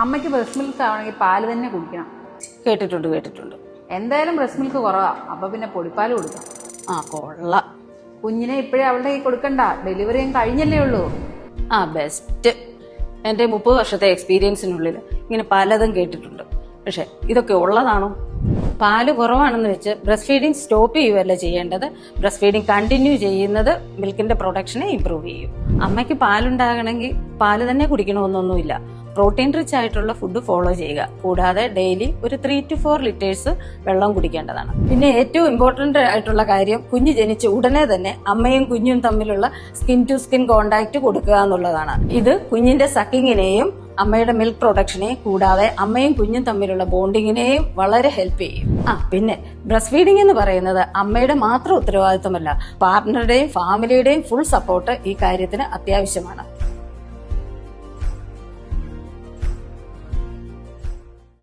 അമ്മയ്ക്ക് breast milk ആവണമെങ്കിൽ പാല് തന്നെ കുടിക്കണം. കേട്ടിട്ടുണ്ട്. എന്തായാലും ബ്രസ്റ്റ് മിൽക്ക് കുറവാ, അപ്പൊ പിന്നെ പൊടിപ്പാല് കൊടുക്കാം. കൊള്ളാം. കുഞ്ഞിനെ ഇപ്പോഴേ അവളുടെ കൈ കൊടുക്കണ്ട, ഡെലിവറിയും കഴിഞ്ഞല്ലേ ഉള്ളൂ. ബെസ്റ്റ്. എന്റെ 30 വർഷത്തെ എക്സ്പീരിയൻസിനുള്ളിൽ ഇങ്ങനെ പലതും കേട്ടിട്ടുണ്ട്. പക്ഷെ ഇതൊക്കെ ഉള്ളതാണോ? പാല് കുറവാണെന്ന് വെച്ച് ബ്രസ്റ്റ് ഫീഡിങ് സ്റ്റോപ്പ് ചെയ്യുകയല്ല ചെയ്യേണ്ടത്. ബ്രസ്റ്റ് ഫീഡിങ് കണ്ടിന്യൂ ചെയ്യുന്നത് മിൽക്കിന്റെ പ്രൊഡക്ഷനെ ഇംപ്രൂവ് ചെയ്യും. അമ്മയ്ക്ക് പാലുണ്ടാകണമെങ്കിൽ പാല് തന്നെ കുടിക്കണമെന്നൊന്നുമില്ല. പ്രോട്ടീൻ റിച്ച് ആയിട്ടുള്ള ഫുഡ് ഫോളോ ചെയ്യുക. കൂടാതെ ഡെയിലി ഒരു 3 to 4 ലിറ്റേഴ്സ് വെള്ളം കുടിക്കേണ്ടതാണ്. പിന്നെ ഏറ്റവും ഇമ്പോർട്ടന്റ് ആയിട്ടുള്ള കാര്യം, കുഞ്ഞ് ജനിച്ച ഉടനെ തന്നെ അമ്മയും കുഞ്ഞും തമ്മിലുള്ള സ്കിൻ ടു സ്കിൻ കോണ്ടാക്ട് കൊടുക്കുക എന്നുള്ളതാണ്. ഇത് കുഞ്ഞിന്റെ സക്കിങ്ങിനെയും അമ്മയുടെ മിൽക്ക് പ്രൊഡക്ഷനെയും കൂടാതെ അമ്മയും കുഞ്ഞും തമ്മിലുള്ള ബോണ്ടിങ്ങിനെയും വളരെ ഹെൽപ്പ് ചെയ്യും. പിന്നെ ബ്രസ്റ്റ് ഫീഡിംഗ് എന്ന് പറയുന്നത് അമ്മയുടെ മാത്രം ഉത്തരവാദിത്വമല്ല, പാർട്ട്ണറുടെയും ഫാമിലിയുടെയും ഫുൾ സപ്പോർട്ട് ഈ കാര്യത്തിന് അത്യാവശ്യമാണ്.